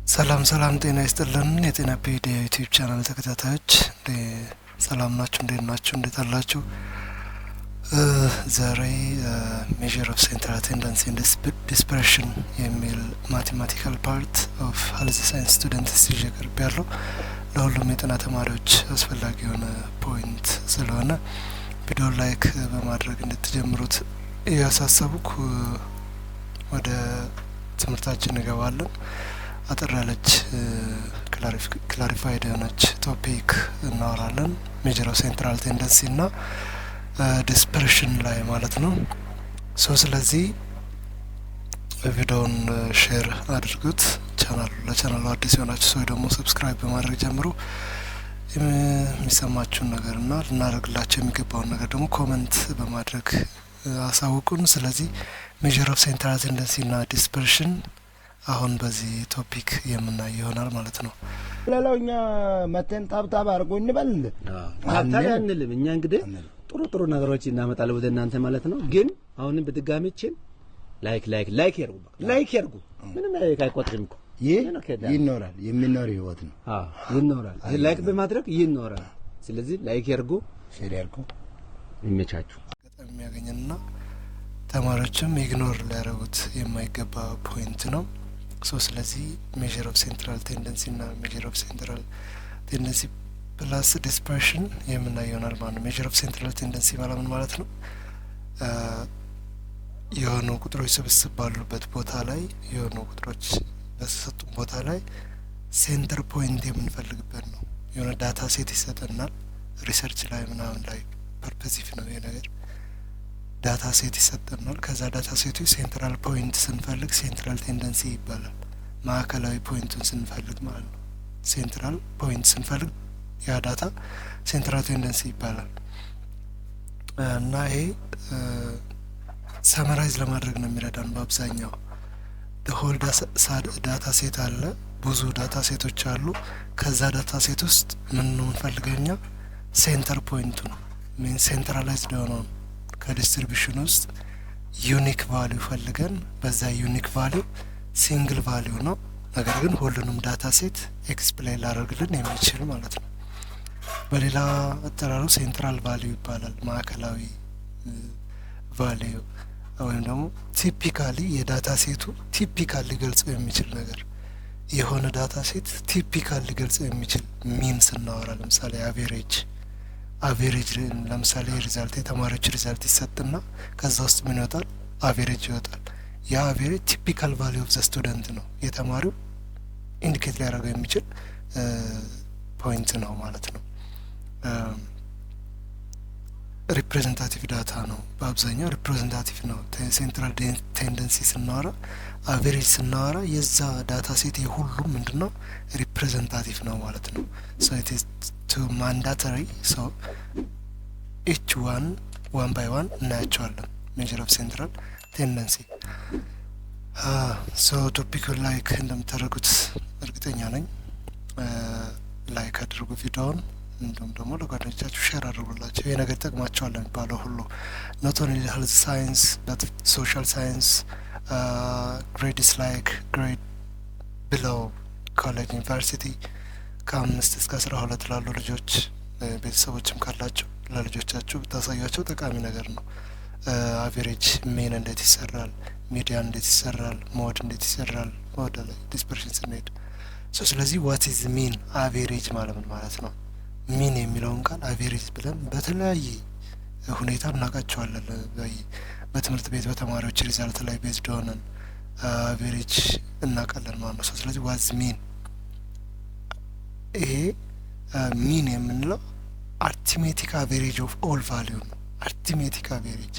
ሰላም ሰላም ጤና ይስጥልን የጤና ፔድ የዩቲዩብ ቻናል ተከታታዮች ሰላም ናችሁ? እንዴት ናችሁ? እንዴት አላችሁ? ዛሬ ሜዥር ኦፍ ሴንትራል ቴንደንሲ ኤንድ ዲስፐርሽን የሚል ማቴማቲካል ፓርት ኦፍ ሄልዝ ሳይንስ ስቱደንትስ ይዤ ቀርቤያለሁ። ለሁሉም የጤና ተማሪዎች አስፈላጊ የሆነ ፖይንት ስለሆነ ቪዲዮ ላይክ በማድረግ እንድትጀምሩት እያሳሰብኩ ወደ ትምህርታችን እንገባለን። አጠር ያለች ክላሪፋይድ የሆነች ቶፒክ እናወራለን። ሜጀር ኦፍ ሴንትራል ቴንደንሲ እና ዲስፐርሽን ላይ ማለት ነው። ስለዚህ ቪዲዮውን ሼር አድርጉት። ለቻናሉ አዲስ የሆናችሁ ሰው ደግሞ ሰብስክራይብ በማድረግ ጀምሩ። የሚሰማችሁን ነገርና ልናደርግላቸው የሚገባውን ነገር ደግሞ ኮመንት በማድረግ አሳውቁን። ስለዚህ ሜጀር ኦፍ ሴንትራል ቴንደንሲ እና ዲስፐርሽን አሁን በዚህ ቶፒክ የምናይ ይሆናል ማለት ነው። ሌላው እኛ መተን ታብታብ አድርጎ እንበል ታዲያ አንልም። እኛ እንግዲህ ጥሩ ነገሮች እናመጣለን ወደ እናንተ ማለት ነው። ግን አሁንም በድጋሚችን ላይክ ያርጉ። ምንም አይቆጥርም እኮ ይኖራል፣ የሚኖር ህይወት ነው። ይኖራል። ላይክ በማድረግ ይኖራል። ስለዚህ ላይክ ያርጉ፣ ሼር ያርጉ። ይመቻችሁ። በጣም የሚያገኝና ተማሪዎችም ኢግኖር ሊያደርጉት የማይገባ ፖይንት ነው። ስለዚህ ሜዥር ኦፍ ሴንትራል ቴንደንሲ እና ሜዥር ኦፍ ሴንትራል ቴንደንሲ ፕላስ ዲስፐርሽን የምናየው ይሆናል ማለት ነው። ሜዥር ኦፍ ሴንትራል ቴንደንሲ ማለት ነው የሆኑ ቁጥሮች ስብስብ ባሉበት ቦታ ላይ የሆኑ ቁጥሮች በተሰጡን ቦታ ላይ ሴንተር ፖይንት የምንፈልግበት ነው። የሆነ ዳታ ሴት ይሰጠናል። ሪሰርች ላይ ምናምን ላይ ፐርፐዚቭ ነው ይሄ ነገር። ዳታ ሴት ይሰጠናል። ከዛ ዳታ ሴቱ ሴንትራል ፖይንት ስንፈልግ ሴንትራል ቴንደንሲ ይባላል። ማዕከላዊ ፖይንቱን ስንፈልግ ማለት ነው። ሴንትራል ፖይንት ስንፈልግ ያ ዳታ ሴንትራል ቴንደንሲ ይባላል። እና ይሄ ሰመራይዝ ለማድረግ ነው የሚረዳን በአብዛኛው። ሆል ዳታ ሴት አለ፣ ብዙ ዳታ ሴቶች አሉ። ከዛ ዳታ ሴት ውስጥ ምን ነው የምንፈልገኛ? ሴንተር ፖይንቱ ነው። ሴንትራላይዝድ የሆነው ከዲስትሪቢዩሽን ውስጥ ዩኒክ ቫሊዩ ፈልገን በዛ ዩኒክ ቫሊዩ ሲንግል ቫሊዩ ነው፣ ነገር ግን ሁሉንም ዳታ ሴት ኤክስፕሌን ላደርግልን የሚችል ማለት ነው። በሌላ አጠራሩ ሴንትራል ቫሊዩ ይባላል። ማዕከላዊ ቫሊዩ ወይም ደግሞ ቲፒካሊ የዳታ ሴቱ ቲፒካል ሊገልጸው የሚችል ነገር የሆነ ዳታ ሴት ቲፒካል ሊገልጸው የሚችል ሚን ስናወራ ለምሳሌ አቬሬጅ ለምሳሌ ሪዛልት የተማሪዎች ሪዛልት ይሰጥና ከዛ ውስጥ ምን ይወጣል? አቬሬጅ ይወጣል። ያ አቬሬጅ ቲፒካል ቫሊዩ ኦፍ ዘ ስቱደንት ነው። የተማሪው ኢንዲኬት ሊያደርገው የሚችል ፖይንት ነው ማለት ነው። ሪፕሬዘንታቲቭ ዳታ ነው። በአብዛኛው ሪፕሬዘንታቲቭ ነው። ሴንትራል ቴንደንሲ ስናወራ፣ አቬሬጅ ስናወራ የዛ ዳታ ሴት የሁሉም ምንድነው ሪፕሬዘንታቲቭ ነው ማለት ነው። ኢት ኢዝ ቱ ማንዳተሪ ኢች ዋን ባይ ዋን እናያቸዋለን። ሜጀር ኦፍ ሴንትራል ቴንደንሲ ቶፒኩ ላይክ እንደምታደርጉት እርግጠኛ ነኝ። ላይክ አድርጉ ቪዲዮውን፣ እንዲሁም ደግሞ ለጓደኞቻችሁ ሼር አድርጉላቸው። ይሄ ነገር ይጠቅማቸዋል የሚባለው ሁሉ ኖት ኦንሊ ሄልዝ ሳይንስ በት ሶሻል ሳይንስ ግሬድስ ላይክ ግሬድ ብለው ኮሌጅ ዩኒቨርሲቲ ከ5 እስከ 12 ላሉ ልጆች ቤተሰቦችም ካላቸው ለልጆቻችሁ ብታሳያቸው ጠቃሚ ነገር ነው። አቬሬጅ ሜን እንዴት ይሰራል፣ ሚዲያን እንዴት ይሰራል፣ ሞድ እንዴት ይሰራል፣ ወደ ላይ ዲስፐርሽን ስንሄድ ስለዚህ ዋት ኢዝ ሚን አቬሬጅ ማለት ነው። ሚን የሚለውን ቃል አቬሬጅ ብለን በተለያየ ሁኔታ እናውቃቸዋለን። በትምህርት ቤት በተማሪዎች ሪዛልት ላይ ቤዝድ ሆነን አቬሬጅ እናውቃለን ማለት ነው። ስለዚህ ዋዝ ሚን ይሄ ሚን የምንለው አርቲሜቲክ አቬሬጅ ኦፍ ኦል ቫሊዩ ነው። አርቲሜቲክ አቬሬጅ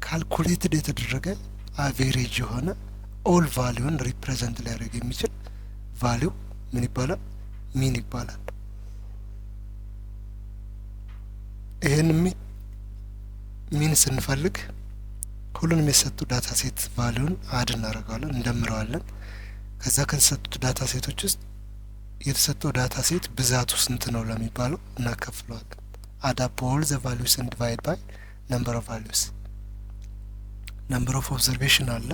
ካልኩሌትድ የተደረገ አቬሬጅ የሆነ ኦል ቫሊዩን ሪፕሬዘንት ሊያደርግ የሚችል ቫሊዩ ምን ይባላል? ሚን ይባላል። ይህን ሚን ስንፈልግ ሁሉንም የተሰጡ ዳታ ሴት ቫሊዩን አድ እናደርገዋለን፣ እንደምረዋለን። ከዛ ከተሰጡት ዳታ ሴቶች ውስጥ የተሰጠው ዳታ ሴት ብዛቱ ስንት ነው ለሚባለው እናከፍለዋለን። አድ አፕ ኦል ዘ ቫሊዩስ ኤንድ ዲቫይድ ባይ ነምበር ኦፍ ቫሊዩስ። ነምበር ኦፍ ኦብዘርቬሽን አለ፣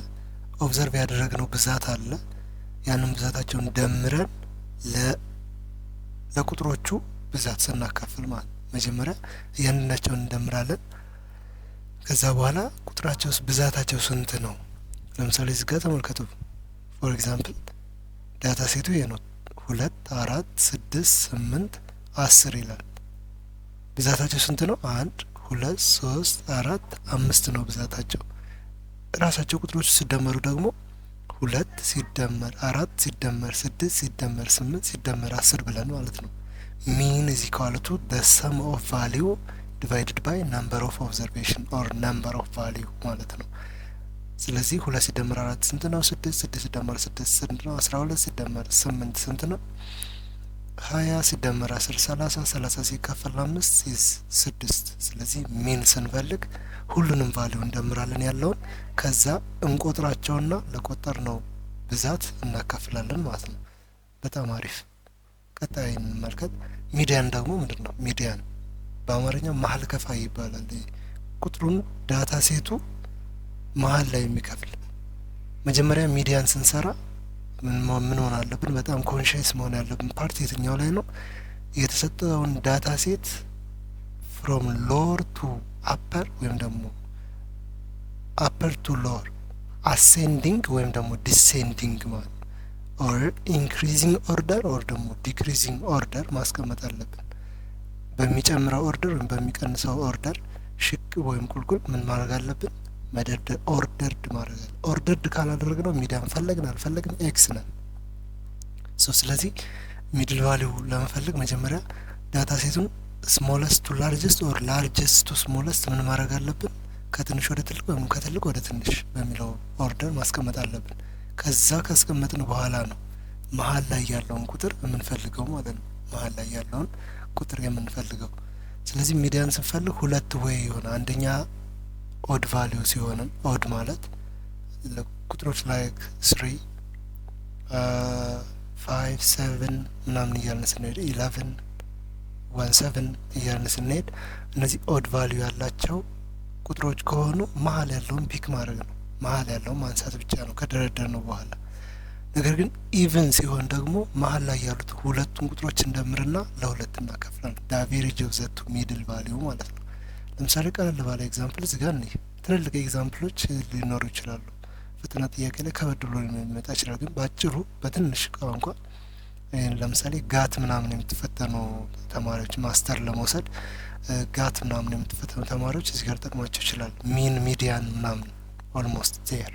ኦብዘርቭ ያደረግነው ብዛት አለ፣ ያንን ብዛታቸውን ደምረን ለቁጥሮቹ ብዛት ስናካፍል ማለት መጀመሪያ እያንዳንዳቸውን እንደምራለን። ከዛ በኋላ ቁጥራቸው ብዛታቸው ስንት ነው? ለምሳሌ እዚህ ጋር ተመልከቱ። ፎር ኤግዛምፕል ዳታ ሴቱ ይሄ ነው 2 4 6 8 10 ይላል። ብዛታቸው ስንት ነው? 1 2 3 4 5 ነው ብዛታቸው። ራሳቸው ቁጥሮች ሲደመሩ ደግሞ 2 ሲደመር 4 ሲደመር 6 ሲደመር 8 ሲደመር 10 ብለን ማለት ነው። ሚን ኢዝ ኢኳል ቱ ዘ ሰም ኦፍ ቫልዩ ዲቫይድድ ባይ ነምበር ኦፍ ኦብዘርቬሽን ኦር ነምበር ኦፍ ቫልዩ ማለት ነው። ስለዚህ 2 ሲደመር 4 ስንት ነው? 6 6 ሲደመር 6 ስንት ነው? 12 ሲደመር 8 ስንት ነው? 20 ሲደመር 10 30 30 ሲካፈል 5 ኢዝ 6። ስለዚህ ሚን ስንፈልግ ሁሉንም ቫልዩ እንደምራለን ያለውን ከዛ እንቆጥራቸውና ለቆጠርነው ብዛት እናካፍላለን ማለት ነው። በጣም አሪፍ። ቀጣይ እንመልከት። ሚዲያን ደግሞ ምንድን ነው? ሚዲያን በአማርኛ መሀል ከፋይ ይባላል። ቁጥሩን ዳታ ሴቱ መሀል ላይ የሚከፍል። መጀመሪያ ሚዲያን ስንሰራ ምን መሆን አለብን? በጣም ኮንሽስ መሆን ያለብን ፓርት የትኛው ላይ ነው? የተሰጠውን ዳታ ሴት ፍሮም ሎወር ቱ አፐር ወይም ደግሞ አፐር ቱ ሎወር አሴንዲንግ ወይም ደግሞ ዲሴንዲንግ ማለት ኦር ኢንክሪዚንግ ኦርደር ኦር ደግሞ ዲክሪዚንግ ኦርደር ማስቀመጥ አለብን። በሚጨምረው ኦርደር ወይም በሚቀንሰው ኦርደር ሽቅብ ወይም ቁልቁል ምን ማድረግ አለብን? መደርደር፣ ኦርደርድ ማድረግ አለ። ኦርደርድ ካላደረግነው ሚዲያን ፈለግን አልፈለግን ኤክስ ነን። ስለዚህ ሚድል ቫሊዩ ለመፈለግ መጀመሪያ ዳታ ሴቱን ስሞለስት ቱ ላርጀስት ኦር ላርጀስት ቱ ስሞለስት ምን ማድረግ አለብን? ከትንሽ ወደ ትልቅ ወይም ከትልቅ ወደ ትንሽ በሚለው ኦርደር ማስቀመጥ አለብን። ከዛ ካስቀመጥን በኋላ ነው መሀል ላይ ያለውን ቁጥር የምንፈልገው ማለት ነው። መሀል ላይ ያለውን ቁጥር የምንፈልገው። ስለዚህ ሚዲያን ስንፈልግ ሁለት ወይ የሆነ አንደኛ ኦድ ቫሊዩ ሲሆንም ኦድ ማለት ቁጥሮች ላይክ 3 5 7 ምናምን እያልን ስንሄድ 11 17 እያልን ስንሄድ እነዚህ ኦድ ቫሊዩ ያላቸው ቁጥሮች ከሆኑ መሀል ያለውን ፒክ ማድረግ ነው። መሀል ያለውን ማንሳት ብቻ ነው ከደረደር ነው በኋላ። ነገር ግን ኢቨን ሲሆን ደግሞ መሀል ላይ ያሉት ሁለቱን ቁጥሮች እንደምርና ለሁለት እናከፍላለን። ዳቬሬጅ ኦፍ ዘ ቱ ሚድል ቫሊዩ ማለት ነው። ለምሳሌ ቀለል ባለ ኤግዛምፕል እዚህ ጋር እንይ። ትልልቅ ኤግዛምፕሎች ሊኖሩ ይችላሉ። ፍጥነት ጥያቄ ላይ ከበድ ብሎ ሊመጣ ይችላል። ግን በአጭሩ በትንሽ ቋንቋ ለምሳሌ ጋት ምናምን የምትፈተኑ ተማሪዎች ማስተር ለመውሰድ ጋት ምናምን የምትፈተኑ ተማሪዎች እዚህ ጋር ጠቅማቸው ይችላል። ሚን ሚዲያን ምናምን ኦልሞስት ዜር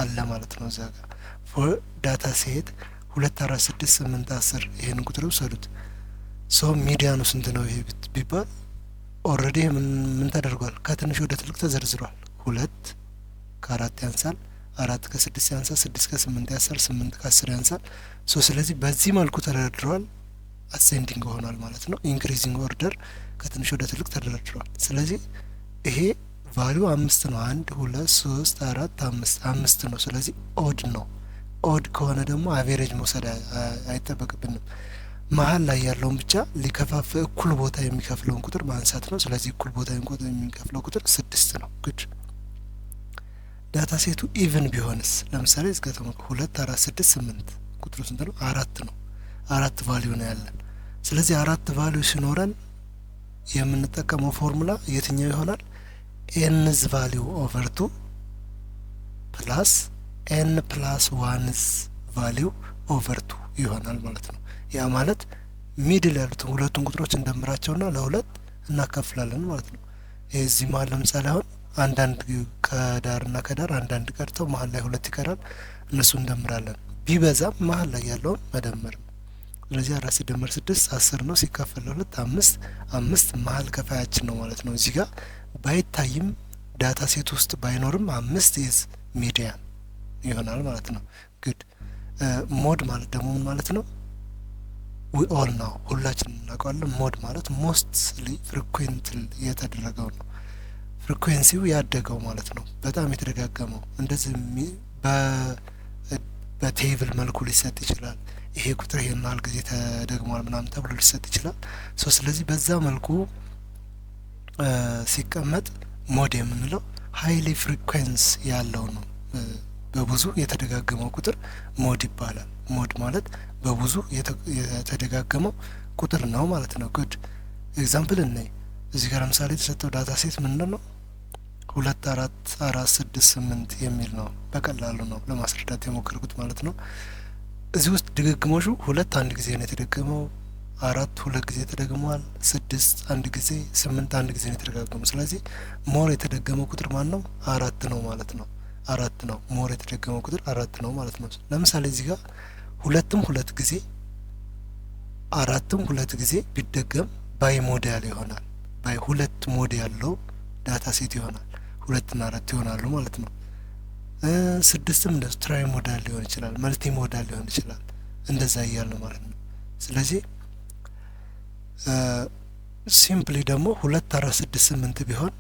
አለ ማለት ነው። እዛ ጋር ፎር ዳታ ሴት 2 4 6 8 10 ይሄን ቁጥር ውሰዱት። ሶ ሚዲያኑ ስንት ነው ይሄ ቢባል ኦልሬዲ ምን ተደርጓል? ከትንሽ ወደ ትልቅ ተዘርዝሯል። 2 ከ4 ያንሳል፣ 4 ከ6 ያንሳል፣ 6 ከ8 ያንሳል፣ 8 ከ10 ያንሳል። ሶ ስለዚህ በዚህ መልኩ ተደርድሯል። አሴንዲንግ ሆኗል ማለት ነው። ኢንክሪዚንግ ኦርደር ከትንሽ ወደ ትልቅ ተደርድሯል። ስለዚህ ይሄ ቫሊዩ 5 ነው። 1 2 3 4 5 ነው። ስለዚህ ኦድ ነው። ኦድ ከሆነ ደግሞ አቬሬጅ መውሰድ አይጠበቅብንም። መሀል ላይ ያለውን ብቻ ሊከፋፍል እኩል ቦታ የሚከፍለውን ቁጥር ማንሳት ነው። ስለዚህ እኩል ቦታ የሚከፍለው ቁጥር 6 ነው። ግድ ዳታ ሴቱ ኢቭን ቢሆንስ? ለምሳሌ እስከ 2 4 6 8 ቁጥሩ ስንት ነው? 4 ነው። 4 ቫሊዩ ነው ያለን። ስለዚህ 4 ቫሊዩ ሲኖረን የምንጠቀመው ፎርሙላ የትኛው ይሆናል? ኤንዝ ቫሊዩ ኦቨር 2 ፕላስ ኤን ፕላስ ዋንዝ ቫሊዩ ኦቨር 2 ይሆናል ማለት ነው። ያ ማለት ሚድል ያሉትን ሁለቱን ቁጥሮች እንደምራቸውና ለሁለት እናካፍላለን ማለት ነው። እዚህ መሀል ለምሳሌ አሁን አንዳንድ ከዳርና ከዳር አንዳንድ ቀርተው መሀል ላይ ሁለት ይቀራል። እነሱ እንደምራለን። ቢበዛም መሀል ላይ ያለውን መደመር ነው። ስለዚህ 4 ሲደመር 6 10 ነው። ሲካፈል ለሁለት 5 5 መሀል ከፋያችን ነው ማለት ነው። እዚህ ጋር ባይታይም ዳታ ሴት ውስጥ ባይኖርም 5 ኢዝ ሚዲያን ይሆናል ማለት ነው። ግድ ሞድ ማለት ደግሞ ምን ማለት ነው? ዊ ኦል ነው ሁላችንም እናውቀዋለን። ሞድ ማለት ሞስትሊ ፍሪኩዌንትሊ የተደረገው ነው። ፍሪኩዌንሲው ያደገው ማለት ነው። በጣም የተደጋገመው እንደዚህ በቴብል መልኩ ሊሰጥ ይችላል። ይሄ ቁጥር ይሄን ያህል ጊዜ ተደግሟል ምናምን ተብሎ ሊሰጥ ይችላል። ስለዚህ በዛ መልኩ ሲቀመጥ ሞድ የምንለው ሀይሊ ፍሪኩዌንስ ያለው ነው። በብዙ የተደጋገመው ቁጥር ሞድ ይባላል። ሞድ ማለት በብዙ የተደጋገመው ቁጥር ነው ማለት ነው። ጉድ ኤግዛምፕል እናይ። እዚህ ጋር ለምሳሌ የተሰጠው ዳታ ሴት ምንድን ነው? 2 4 4 6 8 የሚል ነው። በቀላሉ ነው ለማስረዳት የሞከርኩት ማለት ነው። እዚህ ውስጥ ድግግሞሹ 2 አንድ ጊዜ ነው የተደገመው፣ 4 2 ጊዜ ተደግሟል፣ 6 አንድ ጊዜ፣ 8 አንድ ጊዜ ነው የተደጋገመው። ስለዚህ ሞር የተደገመው ቁጥር ማን ነው? 4 ነው ማለት ነው። 4 ነው ሞር የተደገመው ቁጥር 4 ነው ማለት ነው። ለምሳሌ እዚህ ጋር 2ም 2 ጊዜ 4ም 2 ጊዜ ቢደገም ባይ ሞዳል ይሆናል። ባይ 2 ሞድ ያለው ዳታ ሴት ይሆናል። 2 እና 4 ይሆናሉ ማለት ነው። 6ም እንደዚህ ትራይ ሞዳል ሊሆን ይችላል፣ መልቲ ሞዳል ሊሆን ይችላል። እንደዛ እያለ ማለት ነው። ስለዚህ ሲምፕሊ ደግሞ 2 4 6 8 ቢሆን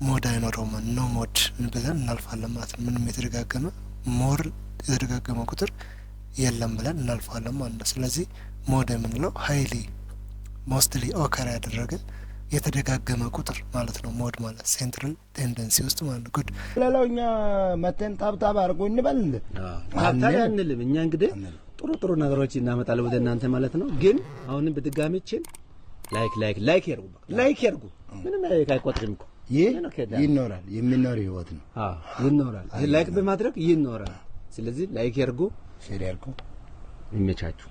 ሞድ አይኖረውም። ኖ ሞድ ብለን እናልፋለን ማለት ነው። ምንም የተደጋገመ ሞር የተደጋገመ ቁጥር የለም ብለን እናልፋለን ማለት ነው። ስለዚህ ሞድ የምንለው ሀይሊ ሞስትሊ ኦከር ያደረገ የተደጋገመ ቁጥር ማለት ነው። ሞድ ማለት ሴንትራል ቴንደንሲ ውስጥ ማለት ነው። ጉድ ሌላው እኛ መተን ታብታብ አድርጎ እንበል። ታብታብ አንልም እኛ እንግዲህ ጥሩ ነገሮች እናመጣለን ወደ እናንተ ማለት ነው። ግን አሁንም በድጋሚችን ላይክ ያርጉ፣ ላይክ ያርጉ። ምንም አይቆጥርም እኮ ይህ ይኖራል፣ የሚኖር ህይወት ነው። ይኖራል። ላይክ በማድረግ ይኖራል። ስለዚህ ላይክ ያርጉ፣ ሼር ያርጉ። ይመቻችሁ።